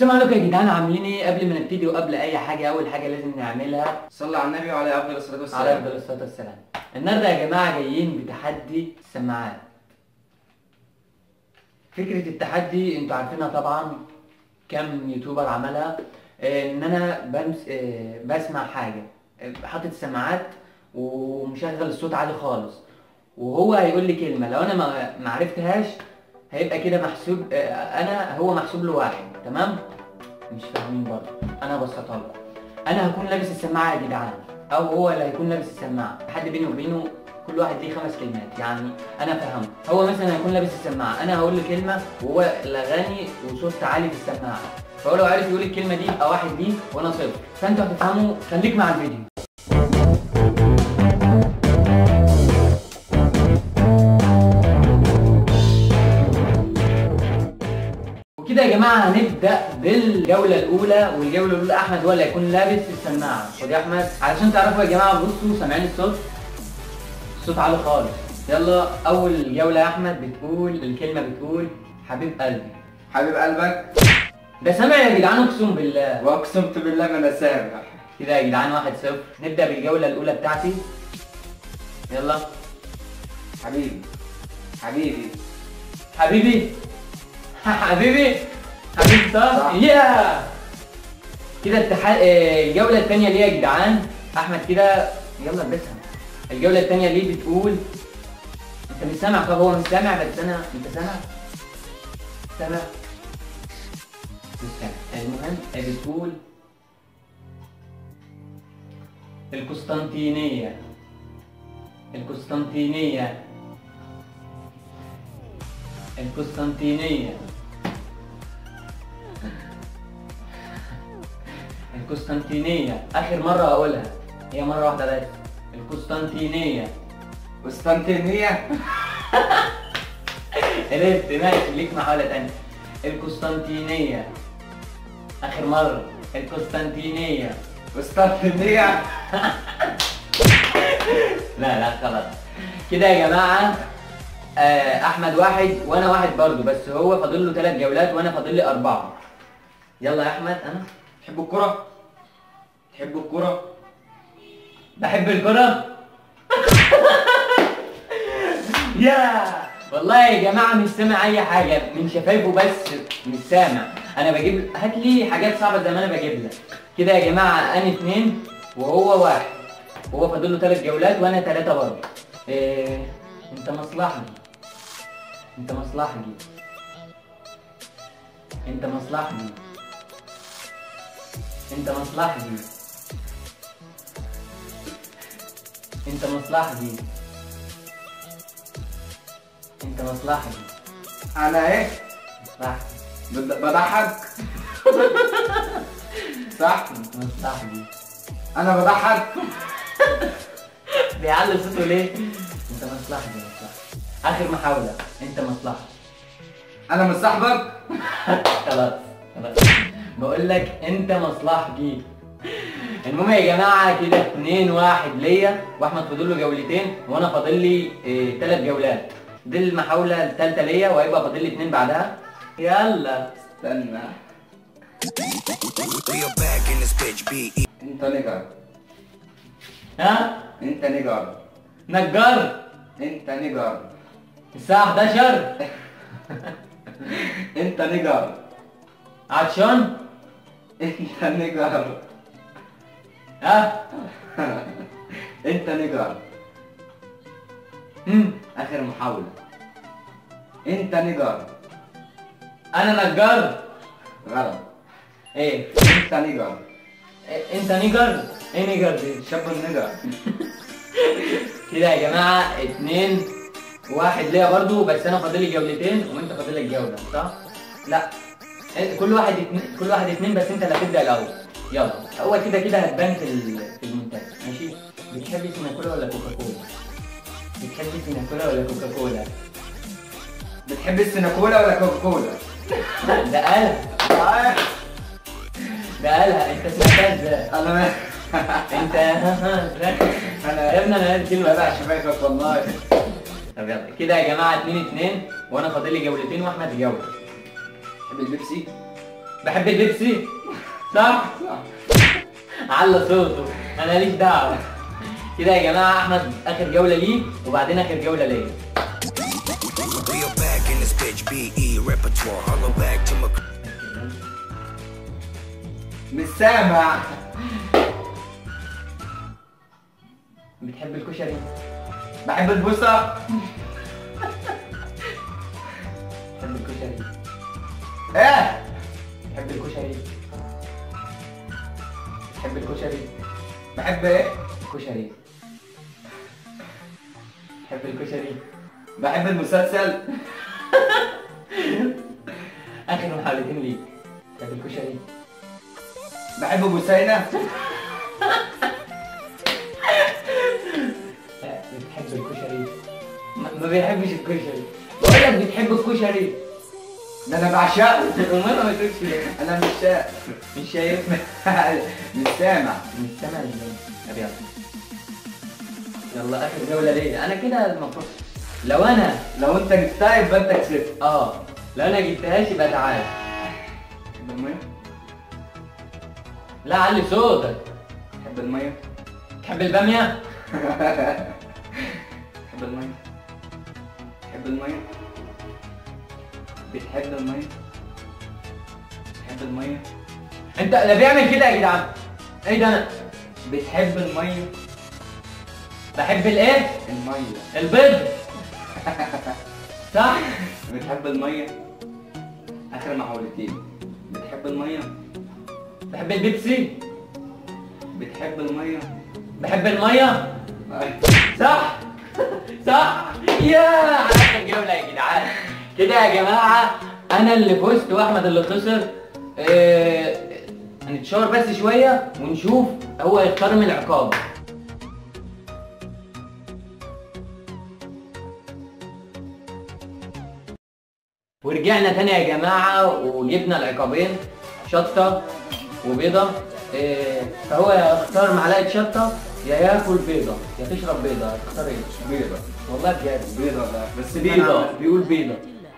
السلام عليكم يا جدعان، عاملين ايه؟ قبل ما نبتدي وقبل اي حاجه، اول حاجه لازم نعملها صلى على النبي وعليه افضل الصلاه والسلام. عليه افضل الصلاه والسلام. النهارده يا جماعه جايين بتحدي السماعات. فكره التحدي انتوا عارفينها طبعا، كم يوتيوبر عملها. ان انا بسمع حاجه، حاطط السماعات ومشغل الصوت عالي خالص، وهو هيقول لي كلمه، لو انا ما عرفتهاش هيبقى كده محسوب، هو محسوب له واحد. تمام؟ مش فاهمين برضه، انا هبسطها لكم. انا هكون لابس السماعه يا جدعان، او هو اللي هيكون لابس السماعه، حد بيني وبينه كل واحد ليه 5 كلمات، يعني انا فاهمه. هو مثلا هيكون لابس السماعه، انا هقول له كلمه وهو الاغاني وصوت عالي في السماعه، فهو لو عرف يقول الكلمه دي يبقى 1 ليه وانا 0. فانتوا هتفهموا، خليك مع الفيديو. كده يا جماعه هنبدا بالجوله الاولى، والجوله الاولى احمد هو اللي هيكون لابس السماعه. خد يا احمد علشان تعرفوا يا جماعه، بصوا سامعين الصوت عالي خالص. يلا اول جوله يا احمد، بتقول الكلمه، بتقول حبيب قلبي. حبيب قلبك ده سامع يا جدعان، اقسم بالله. واقسمت بالله ما انا سامع. كده يا جدعان 1-0. نبدا بالجوله الاولى بتاعتي. يلا. حبيبي حبيبي حبيبي حبيبي حبيبي، صح؟ يا كده الجوله الثانيه ليه يا جدعان؟ احمد كده يلا البسها. الجوله الثانيه ليه بتقول، انت مش سامع؟ طب هو مش سامع، بس انت سامع؟ سامع؟ مش سامع. المهم بتقول القسطنطينية. القسطنطينية. القسطنطينية. القسطنطينية. آخر مرة هقولها، هي مرة واحدة بس. القسطنطينية. قسطنطينية. عرفت؟ ماشي، ليك محاولة تانية. القسطنطينية. آخر مرة. القسطنطينية. قسطنطينية. لا خلاص. كده يا جماعة أحمد 1 وأنا 1 برضه، بس هو فاضل له 3 جولات وأنا فاضل لي 4. يلا يا أحمد. أنا تحب الكرة؟ تحب الكرة؟ بحب الكرة. يا والله يا جماعة مش سامع أي حاجة من شفايفه، بس مش سامع. أنا بجيب، هات لي حاجات صعبة زي ما أنا بجيب لك. كده يا جماعة أنا 2 وهو 1، وهو فاضل له 3 جولات وأنا 3 برضه. أنت مصلحجي. أنت مصلحجي. أنت مصلحجي. أنت مصلحجي. أنت مصلحجي. انت مصلحجي. انا ايه؟ مصلحجي. بضحك. صح؟ انت مصلحجي. انا بضحك. بيعلي صوته ليه؟ انت مصلحجي. اخر محاولة. انت مصلحجي. انا مش صاحبك. خلاص. بقول لك انت مصلحجي. المهم يا جماعة كده 2-1 ليا، واحمد فاضل له جولتين وانا فاضل لي 3 جولات. دي المحاولة الثالثة ليا، وهيبقى فاضل لي 2 بعدها. يلا استنى. انت نجار. ها؟ انت نجار. نجار. انت نجار. الساعة 11. انت نجار. عطشان. انت نجار. ها؟ انت نجار. اخر محاولة. انت نجار. انا نجار. غلط. ايه؟ انت نجار. انت نيجر؟ ايه نيجر دي؟ شاب النجار. كده يا جماعة 2-1 ليا برضو، بس انا فاضل لي جولتين وانت فاضل لك جولة، صح؟ لا، كل واحد 2 بس انت اللي هتبدأ الاول. يلا. هو كده هتبان في المونتاج. ماشي؟ بتحب سيناكولا ولا كوكاكولا؟ بتحب سيناكولا ولا كوكاكولا؟ بتحب السيناكولا ولا كوكاكولا؟ ده قالها. ده قالها، انت سمعتها ازاي؟ انا انت يا ابني انا الكلمة بقى شفايفك والله. طب يلا كده يا جماعة 2-2 وانا فاضل لي جولتين واحمد جولة. تحب البيبسي؟ بحب البيبسي صح؟ على صوته، انا ماليش دعوه. كده يا جماعه احمد اخر جوله ليه وبعدين اخر جوله ليا. مش سامع. بتحب الكشري؟ بحب البوسة. بتحب الكشري؟ ايه؟ بتحب الكشري؟ بتحب الكشري؟ بحب ايه؟ الكشري. بتحب الكشري؟ بحب المسلسل. اخر محاولتين ليك. بتحب الكشري؟ بحب بوسينة. لا بتحب الكشري؟ ما بيحبش الكشري. بقول لك بتحب الكشري. ده انا بعشقه. امال ما تقولش ليه؟ انا مش شايف. مش شايف؟ مش سامع. مش سامع ازاي؟ طب يلا. يلا اخر جولة ليا، انا كده المفروض لو انت جبتها يبقى انت كسبت. لو انا جبتهاش يبقى تعال. تحب المية؟ لا علي صوتك. تحب المية؟ تحب البامية؟ تحب المية؟ تحب المية؟ بتحب المية؟ بتحب المية؟ انت اللي بيعمل كده يا جدعان. ايه ده انا؟ بتحب المية؟ بحب الايه؟ المية. البيض. صح؟ بتحب المية؟ آخر محاولتين. بتحب المية؟ بحب البيبسي. بتحب المية؟ بحب المية. صح؟ صح؟ يا اخر جولة يا جدعان. كده يا جماعة انا اللي فزت واحمد اللي خسر. هنتشاور بس شوية ونشوف هو يختار من العقاب. ورجعنا تاني يا جماعة وجبنا العقابين شطة وبيضة. فهو يا يختار معلقة شطة يا ياكل بيضة يا تشرب بيضة. هتختار ايه؟ بيضة. والله بجد بيضة. لا بس بيضة. بيقول بيضة.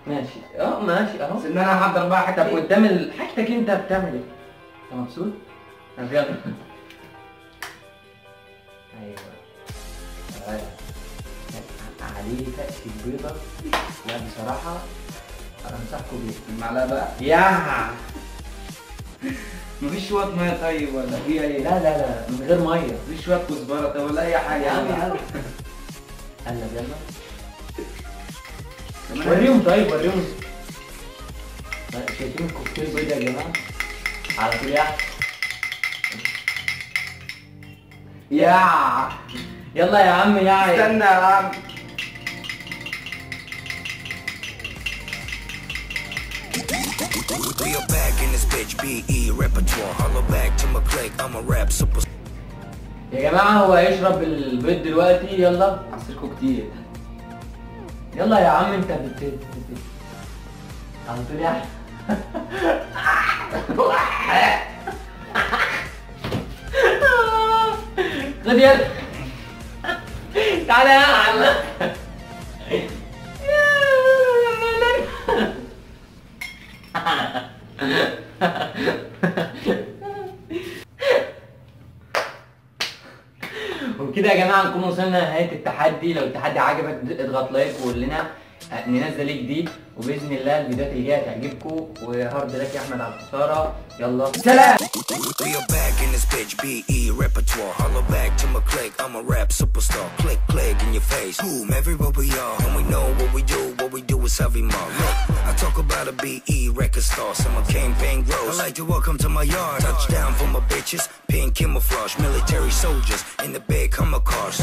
ماشي ماشي اهو. بس ان انا هحضر بقى طب حاجتك قدام حاجتك انت بتعمل ايه؟ انت مبسوط؟ طب يلا. ايوه عليه تأكل بيضة. لا بصراحة انصحكم بيه. المعلقة بقى. يا مفيش شوية مية طيب ولا في اي؟ لا من غير مية. مفيش شوية كزبرة طيب ولا اي حاجة؟ يا عم يلا. قلب يلا. وريهم طيب وريهم. شايفين الكوكتيل بيضة يا جماعة؟ على طول يلا يا عم استنى يا عم. We are back in this bitch, BE repertoire. Holla back to my clique, I'm a rap super. يا جماعة هو هيشرب البيض دلوقتي. يلا عصيركوا كتير. يلا يا عم انت على طول خد يلا. تعالى يا عم. وبكده يا جماعه نكون وصلنا لنهايه التحدي. لو التحدي عجبك اضغط لايك وقول لنا ننزل ايه جديد، وباذن الله الفيديوهات اللي جايه تعجبكم. وهارد لك يا احمد على الخساره. يلا سلام. We are back in this bitch, BE repertoire. Holla back to my clique, I'm a rap superstar. Click, click in your face. Boom, everywhere we are. And we know what we do is heavy more. Look, I talk about a BE record star. Summer campaign grows. I like to welcome to my yard. Touchdown for my bitches. Pink camouflage, military soldiers in the big Hummer cars.